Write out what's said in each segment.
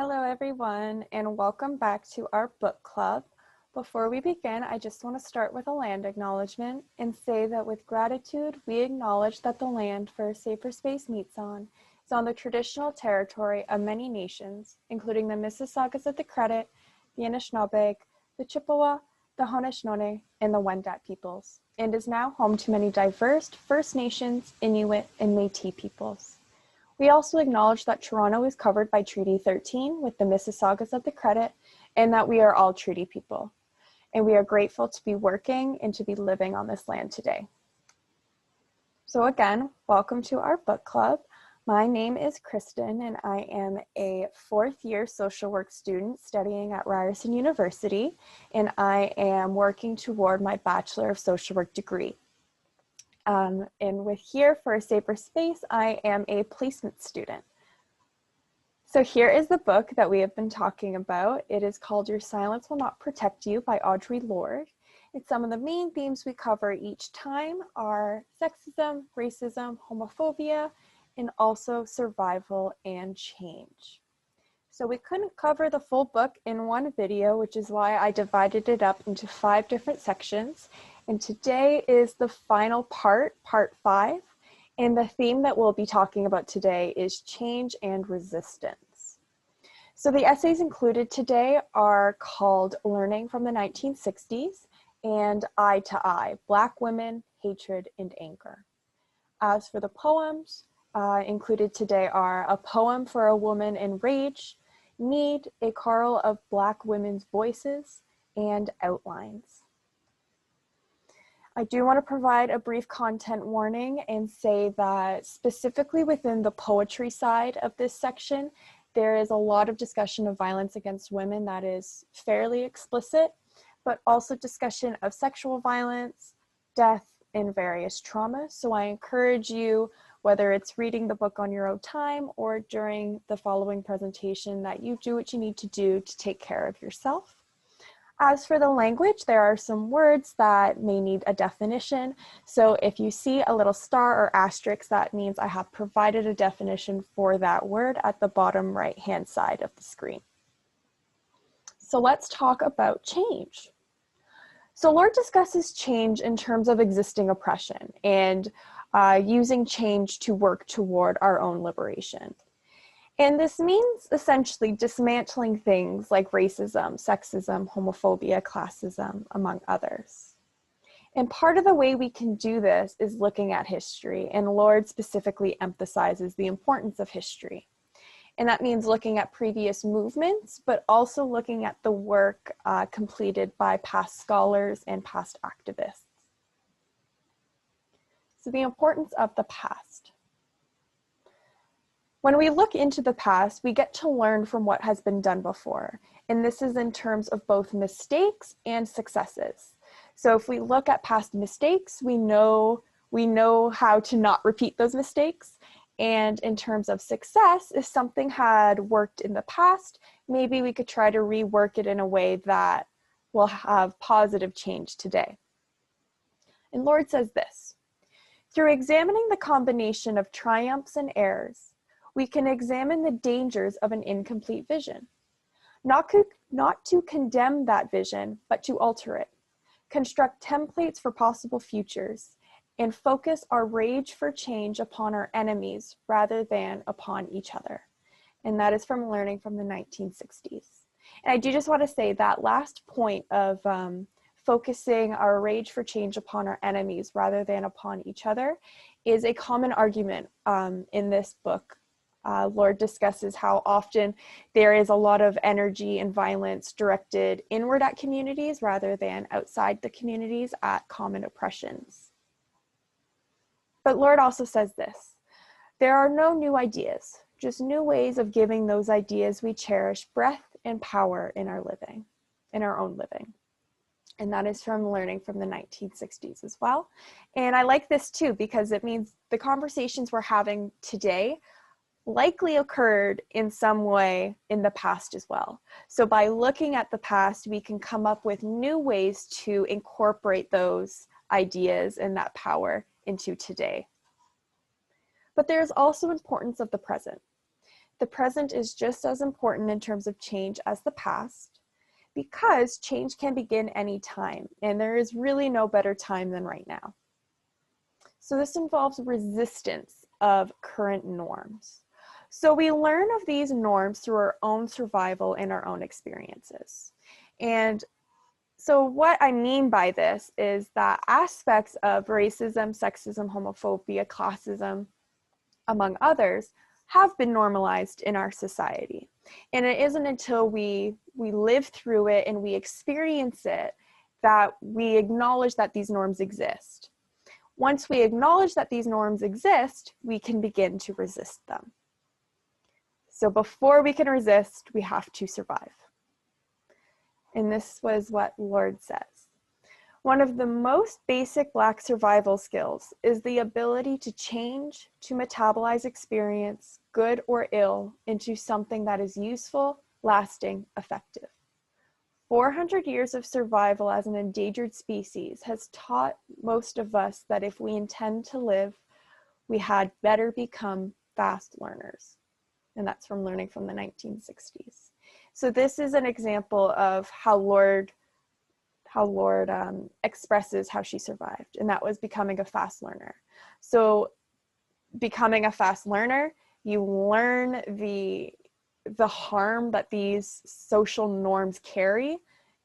Hello everyone, and welcome back to our book club. Before we begin, I just want to start with a land acknowledgement and say that with gratitude, we acknowledge that the land First Safer Space meets on is on the traditional territory of many nations, including the Mississaugas of the Credit, the Anishinaabe, the Chippewa, the Haudenosaunee, and the Wendat peoples, and is now home to many diverse First Nations, Inuit, and Métis peoples. We also acknowledge that Toronto is covered by Treaty 13 with the Mississaugas of the Credit, and that we are all treaty people. And we are grateful to be working and to be living on this land today. So again, welcome to our book club. My name is Kristen, and I am a fourth-year social work student studying at Ryerson University, and I am working toward my Bachelor of Social Work degree. And with here for a safer space, I am a placement student. So here is the book that we have been talking about. It is called Your Silence Will Not Protect You by Audre Lorde. And some of the main themes we cover each time are sexism, racism, homophobia, and also survival and change. So we couldn't cover the full book in one video, which is why I divided it up into 5 different sections. And today is the final part, part 5. And the theme that we'll be talking about today is change and resistance. So the essays included today are called Learning from the 1960s and Eye to Eye, Black Women, Hatred, and Anger. As for the poems, included today are A Poem for a Woman in Rage, Need, a Carl of Black Women's Voices, and Outlines. I do want to provide a brief content warning and say that specifically within the poetry side of this section, there is a lot of discussion of violence against women that is fairly explicit, but also discussion of sexual violence, death, and various traumas. So I encourage you, whether it's reading the book on your own time or during the following presentation, that you do what you need to do to take care of yourself. As for the language, there are some words that may need a definition. So if you see a little star or asterisk, that means I have provided a definition for that word at the bottom right-hand side of the screen. So let's talk about change. So Lorde discusses change in terms of existing oppression and using change to work toward our own liberation. And this means essentially dismantling things like racism, sexism, homophobia, classism, among others. And part of the way we can do this is looking at history, and Lorde specifically emphasizes the importance of history. And that means looking at previous movements, but also looking at the work completed by past scholars and past activists. So the importance of the past. When we look into the past, we get to learn from what has been done before. And this is in terms of both mistakes and successes. So if we look at past mistakes, we know how to not repeat those mistakes. And in terms of success, if something had worked in the past, maybe we could try to rework it in a way that will have positive change today. And Lorde says this: through examining the combination of triumphs and errors, we can examine the dangers of an incomplete vision. Not to condemn that vision, but to alter it, construct templates for possible futures, and focus our rage for change upon our enemies rather than upon each other. And that is from Learning from the 1960s. And I do just want to say that last point of focusing our rage for change upon our enemies rather than upon each other is a common argument in this book. Lorde discusses how often there is a lot of energy and violence directed inward at communities rather than outside the communities at common oppressions. But Lorde also says this: there are no new ideas, just new ways of giving those ideas we cherish breath and power in our living, in our own living. And that is from Learning from the 1960s as well. And I like this too, because it means the conversations we're having today likely occurred in some way in the past as well. So by looking at the past, we can come up with new ways to incorporate those ideas and that power into today. But there's also importance of the present. The present is just as important in terms of change as the past, because change can begin anytime, and there is really no better time than right now. So this involves resistance of current norms. So we learn of these norms through our own survival and our own experiences. And so what I mean by this is that aspects of racism, sexism, homophobia, classism, among others, have been normalized in our society. And it isn't until we live through it and we experience it that we acknowledge that these norms exist. Once we acknowledge that these norms exist, we can begin to resist them. So before we can resist, we have to survive. And this was what Lorde says. One of the most basic Black survival skills is the ability to change, to metabolize experience, good or ill, into something that is useful, lasting, effective. 400 years of survival as an endangered species has taught most of us that if we intend to live, we had better become fast learners. And that's from learning from the 1960s. So this is an example of how Lorde expresses how she survived, and that was becoming a fast learner. So becoming a fast learner, you learn the harm that these social norms carry,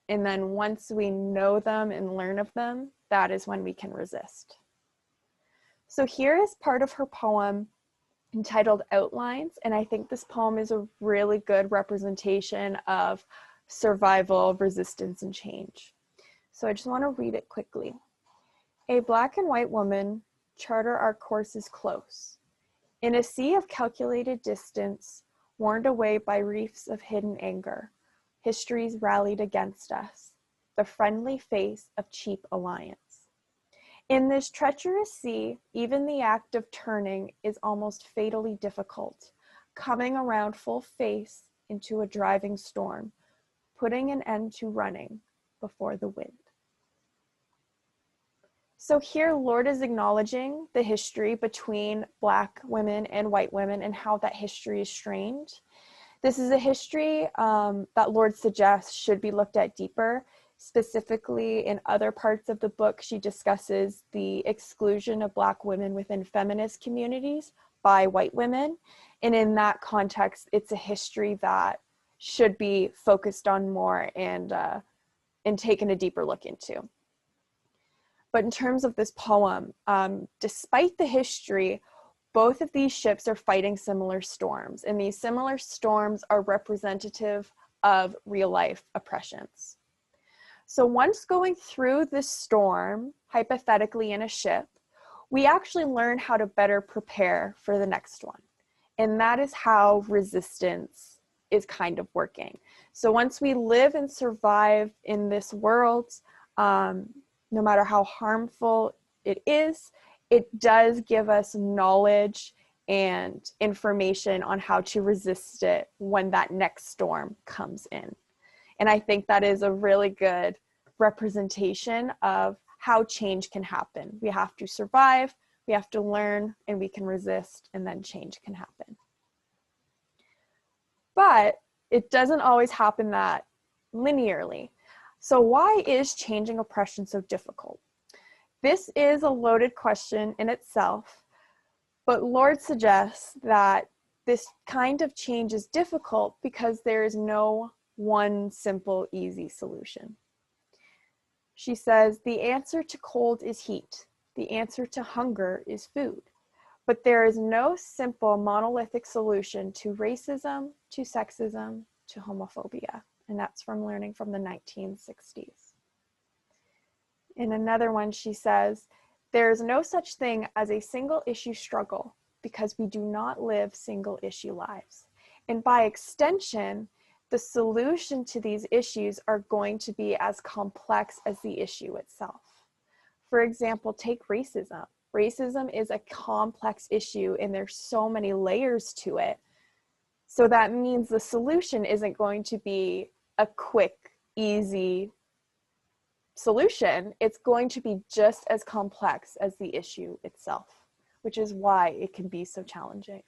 and then once we know them and learn of them, that is when we can resist. So here is part of her poem entitled Outlines, and I think this poem is a really good representation of survival, resistance, and change. So I just want to read it quickly. A Black and white woman charter our courses close. In a sea of calculated distance, warned away by reefs of hidden anger, histories rallied against us, the friendly face of cheap alliance. In this treacherous sea, even the act of turning is almost fatally difficult, coming around full face into a driving storm, putting an end to running before the wind. So here, Lorde is acknowledging the history between Black women and white women and how that history is strained. This is a history that Lorde suggests should be looked at deeper. Specifically, in other parts of the book, she discusses the exclusion of Black women within feminist communities by white women. And in that context, it's a history that should be focused on more and taken a deeper look into. But in terms of this poem, despite the history, both of these ships are fighting similar storms, and these similar storms are representative of real-life oppressions. So once going through this storm, hypothetically in a ship, we actually learn how to better prepare for the next one. And that is how resistance is kind of working. So once we live and survive in this world, no matter how harmful it is, it does give us knowledge and information on how to resist it when that next storm comes in. And I think that is a really good representation of how change can happen. We have to survive, we have to learn, and we can resist, and then change can happen. But it doesn't always happen that linearly. So why is changing oppression so difficult? This is a loaded question in itself, but Lorde suggests that this kind of change is difficult because there is no one simple, easy solution. She says, the answer to cold is heat. The answer to hunger is food. But there is no simple monolithic solution to racism, to sexism, to homophobia. And that's from learning from the 1960s. In another one, she says, there is no such thing as a single issue struggle because we do not live single issue lives. And by extension, the solution to these issues are going to be as complex as the issue itself. For example, take racism. Racism is a complex issue and there's so many layers to it. So that means the solution isn't going to be a quick, easy solution. It's going to be just as complex as the issue itself, which is why it can be so challenging.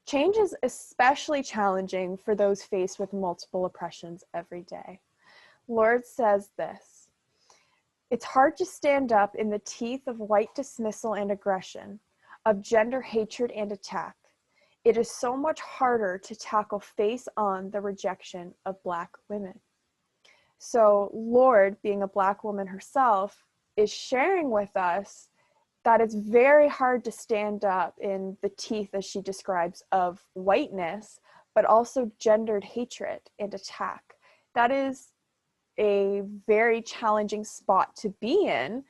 Change is especially challenging for those faced with multiple oppressions every day. Lorde says this: "It's hard to stand up in the teeth of white dismissal and aggression, of gender hatred and attack. It is so much harder to tackle face-on the rejection of Black women." So Lorde, being a Black woman herself, is sharing with us that it's very hard to stand up in the teeth, as she describes, of whiteness, but also gendered hatred and attack. That is a very challenging spot to be in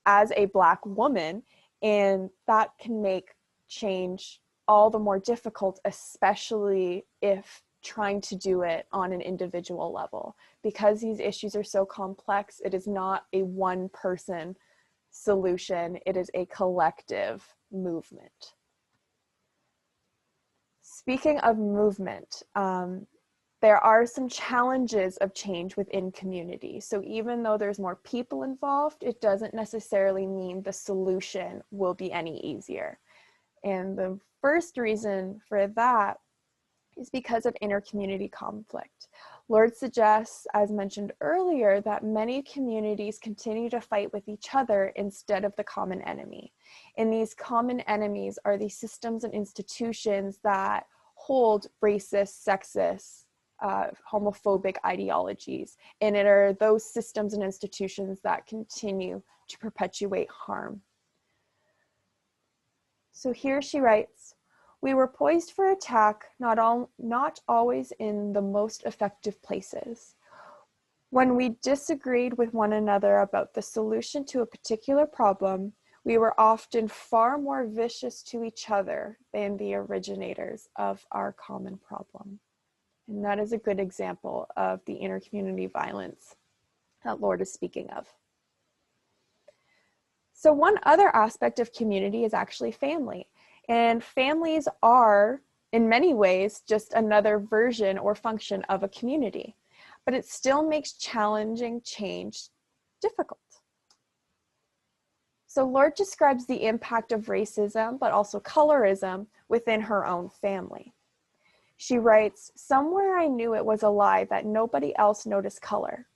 as a Black woman, and that can make change all the more difficult, especially if trying to do it on an individual level. Because these issues are so complex, it is not a one-person solution, it is a collective movement. Speaking of movement, there are some challenges of change within community. So even though there's more people involved, it doesn't necessarily mean the solution will be any easier. And the first reason for that is because of inter-community conflict. Lorde suggests, as mentioned earlier, that many communities continue to fight with each other instead of the common enemy. And these common enemies are the systems and institutions that hold racist, sexist, homophobic ideologies. And it are those systems and institutions that continue to perpetuate harm. So here she writes, "We were poised for attack, not always in the most effective places. When we disagreed with one another about the solution to a particular problem, we were often far more vicious to each other than the originators of our common problem." And that is a good example of the inter-community violence that Lorde is speaking of. So one other aspect of community is actually family. And families are, in many ways, just another version or function of a community. But it still makes challenging change difficult. So Lorde describes the impact of racism, but also colorism, within her own family. She writes, "Somewhere I knew it was a lie that nobody else noticed color.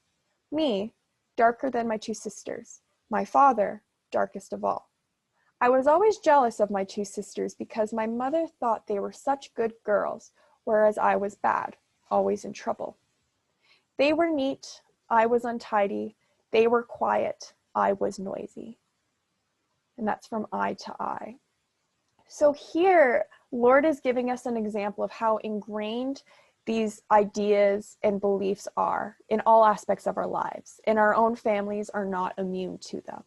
Me, darker than my two sisters. My father, darkest of all. I was always jealous of my two sisters because my mother thought they were such good girls, whereas I was bad, always in trouble. They were neat, I was untidy. They were quiet, I was noisy." And that's from Eye to Eye. So here, Lorde is giving us an example of how ingrained these ideas and beliefs are in all aspects of our lives, and our own families are not immune to them.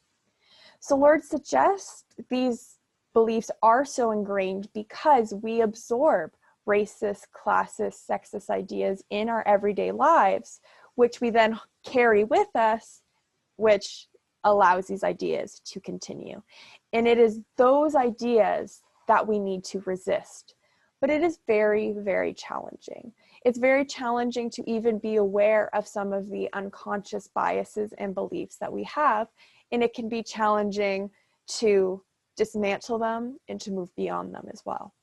So Lorde suggests these beliefs are so ingrained because we absorb racist, classist, sexist ideas in our everyday lives, which we then carry with us, which allows these ideas to continue. And it is those ideas that we need to resist. But it is very, very challenging. It's very challenging to even be aware of some of the unconscious biases and beliefs that we have, and it can be challenging to dismantle them and to move beyond them as well.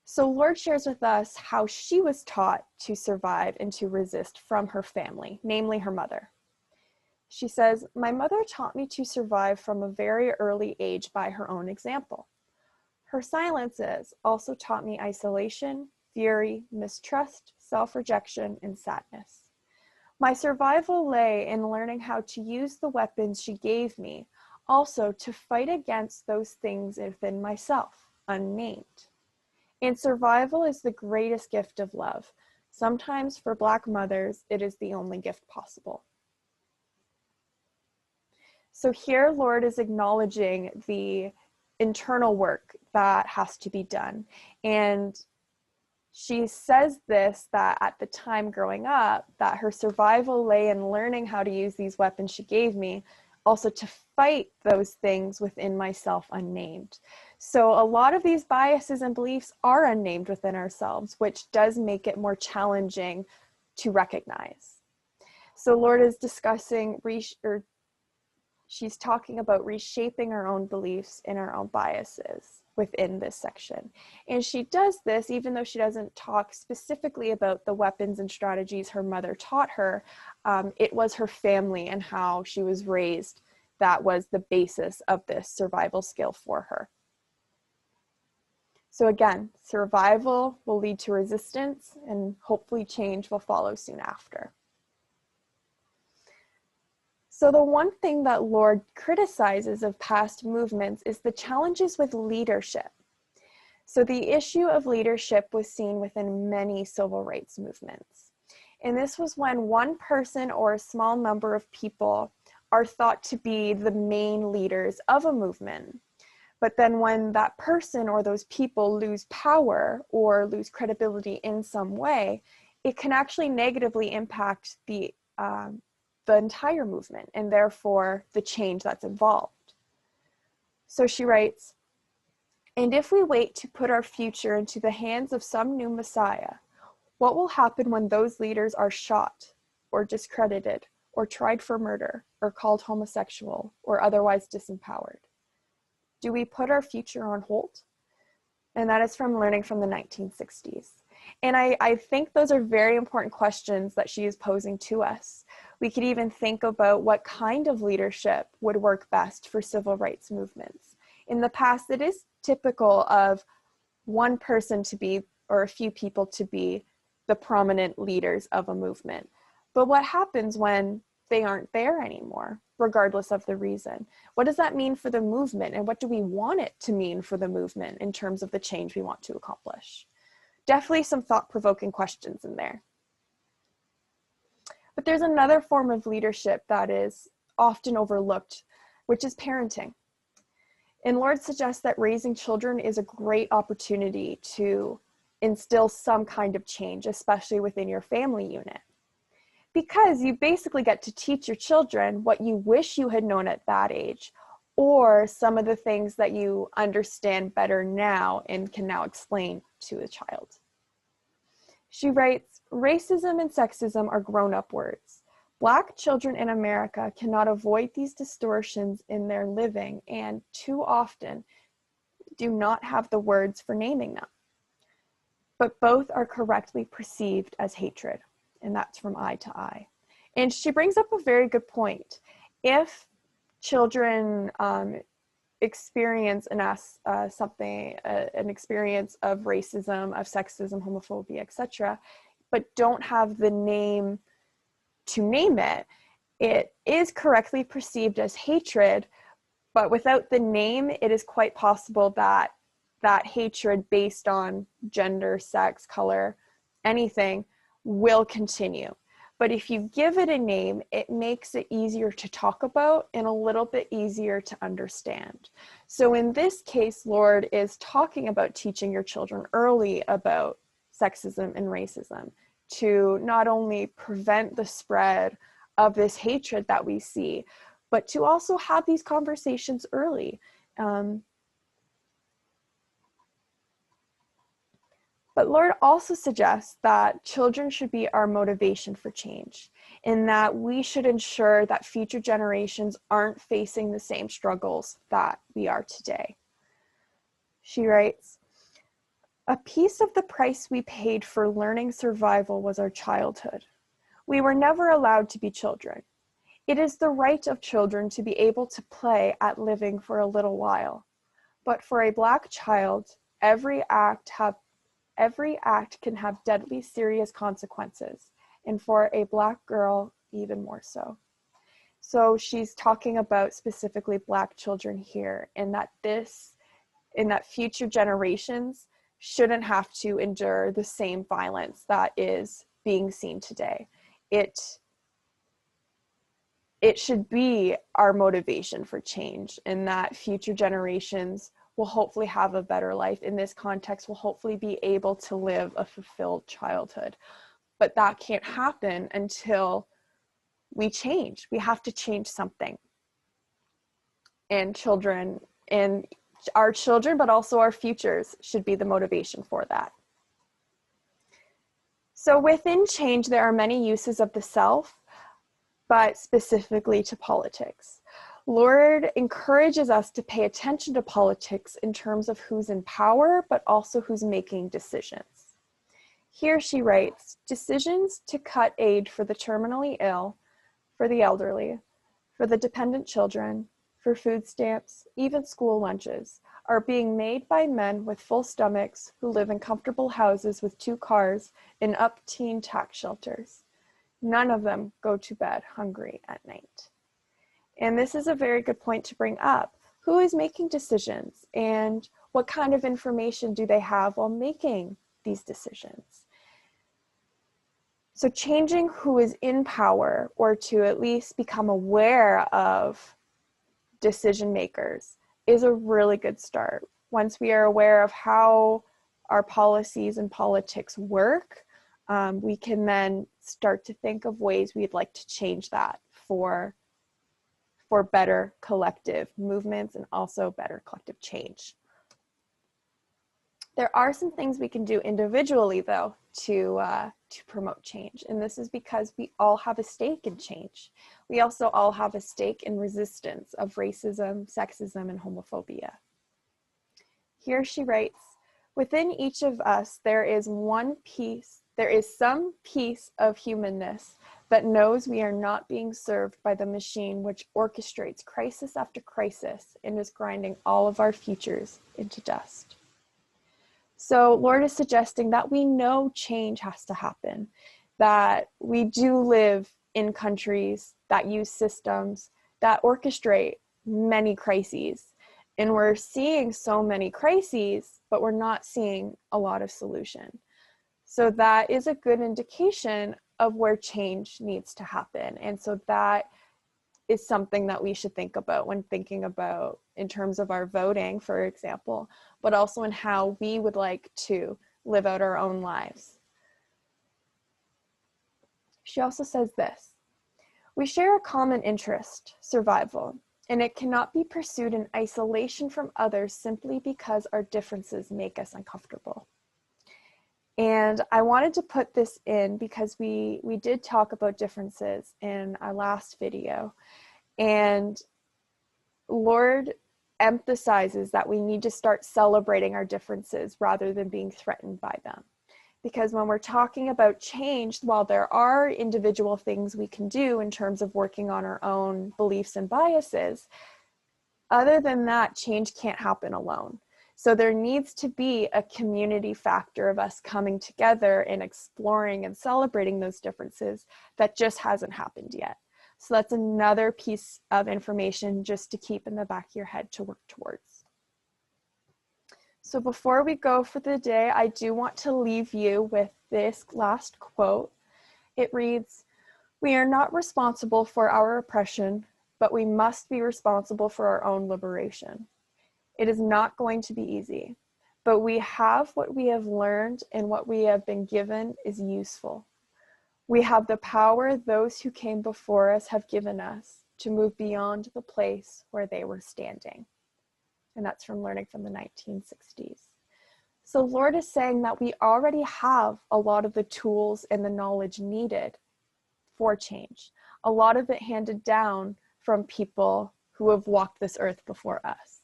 So Lorde shares with us how she was taught to survive and to resist from her family, namely her mother. She says, "My mother taught me to survive from a very early age by her own example. Her silences also taught me isolation, fury, mistrust, self-rejection, and sadness. My survival lay in learning how to use the weapons she gave me, also to fight against those things within myself, unnamed. And survival is the greatest gift of love. Sometimes for Black mothers, it is the only gift possible." So here, Lorde is acknowledging the internal work that has to be done. And she says this, that at the time growing up, that her survival lay in learning how to use these weapons she gave me, also to fight those things within myself unnamed. So a lot of these biases and beliefs are unnamed within ourselves, which does make it more challenging to recognize. So Lorde is discussing She's talking about reshaping our own beliefs and our own biases within this section. And she does this even though she doesn't talk specifically about the weapons and strategies her mother taught her. It was her family and how she was raised that was the basis of this survival skill for her. So again, survival will lead to resistance and hopefully change will follow soon after. So the one thing that Lorde criticizes of past movements is the challenges with leadership. So the issue of leadership was seen within many civil rights movements. And this was when one person or a small number of people are thought to be the main leaders of a movement. But then when that person or those people lose power or lose credibility in some way, it can actually negatively impact the entire movement and therefore the change that's involved. So she writes, "And if we wait to put our future into the hands of some new Messiah, what will happen when those leaders are shot or discredited or tried for murder or called homosexual or otherwise disempowered? Do we put our future on hold?" And that is from Learning from the 1960s. And I think those are very important questions that she is posing to us. We could even think about what kind of leadership would work best for civil rights movements. In the past, it is typical of one person to be, or a few people to be, the prominent leaders of a movement. But what happens when they aren't there anymore, regardless of the reason? What does that mean for the movement, and what do we want it to mean for the movement in terms of the change we want to accomplish? Definitely some thought-provoking questions in there. But there's another form of leadership that is often overlooked, which is parenting. And Lorde suggests that raising children is a great opportunity to instill some kind of change, especially within your family unit. Because you basically get to teach your children what you wish you had known at that age, or some of the things that you understand better now and can now explain to a child. She writes, "Racism and sexism are grown-up words. Black children in America cannot avoid these distortions in their living and too often do not have the words for naming them. But both are correctly perceived as hatred." And that's from Eye to Eye. And she brings up a very good point. If children experience an experience of racism, of sexism, homophobia, etc., but don't have the name to name it, it is correctly perceived as hatred, but without the name, it is quite possible that that hatred based on gender, sex, color, anything, will continue. But if you give it a name, it makes it easier to talk about and a little bit easier to understand. So in this case, Lorde is talking about teaching your children early about sexism and racism to not only prevent the spread of this hatred that we see, but to also have these conversations early. But Lorde also suggests that children should be our motivation for change, in that we should ensure that future generations aren't facing the same struggles that we are today. She writes, "A piece of the price we paid for learning survival was our childhood. We were never allowed to be children. It is the right of children to be able to play at living for a little while. But for a Black child, every act can have deadly serious consequences, and for a Black girl, even more so." So she's talking about specifically Black children here, and that future generations shouldn't have to endure the same violence that is being seen today. It should be our motivation for change, and that future generations will hopefully have a better life. In this context, will hopefully be able to live a fulfilled childhood. But that can't happen until we change. We have to change something. And our children, but also our futures, should be the motivation for that. So within change, there are many uses of the self, but specifically to politics. Lorde encourages us to pay attention to politics in terms of who's in power, but also who's making decisions. Here she writes, decisions to cut aid for the terminally ill, for the elderly, for the dependent children, for food stamps, even school lunches, are being made by men with full stomachs who live in comfortable houses with 2 cars in up-teen tax shelters. None of them go to bed hungry at night. And this is a very good point to bring up. Who is making decisions, and what kind of information do they have while making these decisions? So changing who is in power, or to at least become aware of decision makers, is a really good start. Once we are aware of how our policies and politics work, we can then start to think of ways we'd like to change that for better collective movements and also better collective change. There are some things we can do individually, though, to promote change, and this is because we all have a stake in change. We also all have a stake in resistance of racism, sexism, and homophobia. Here she writes, within each of us, there is some piece of humanness that knows we are not being served by the machine which orchestrates crisis after crisis and is grinding all of our futures into dust. So Lorde is suggesting that we know change has to happen, that we do live in countries that use systems that orchestrate many crises. And we're seeing so many crises, but we're not seeing a lot of solution. So that is a good indication of where change needs to happen. And so that is something that we should think about when thinking about in terms of our voting, for example, but also in how we would like to live out our own lives. She also says this, we share a common interest, survival, and it cannot be pursued in isolation from others simply because our differences make us uncomfortable. And I wanted to put this in because we did talk about differences in our last video. And Lorde emphasizes that we need to start celebrating our differences rather than being threatened by them. Because when we're talking about change, while there are individual things we can do in terms of working on our own beliefs and biases, other than that, change can't happen alone. So there needs to be a community factor of us coming together and exploring and celebrating those differences that just hasn't happened yet. So that's another piece of information just to keep in the back of your head to work towards. So before we go for the day, I do want to leave you with this last quote. It reads, "We are not responsible for our oppression, but we must be responsible for our own liberation. It is not going to be easy, but we have what we have learned, and what we have been given is useful. We have the power those who came before us have given us to move beyond the place where they were standing." And that's from Learning from the 1960s. So Lorde is saying that we already have a lot of the tools and the knowledge needed for change, a lot of it handed down from people who have walked this earth before us.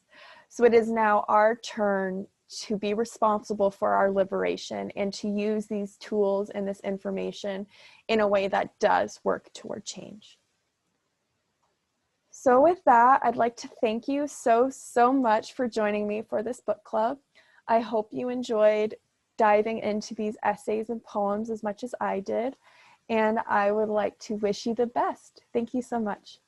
So it is now our turn to be responsible for our liberation and to use these tools and this information in a way that does work toward change. So with that, I'd like to thank you so much for joining me for this book club. I hope you enjoyed diving into these essays and poems as much as I did, and I would like to wish you the best. Thank you so much.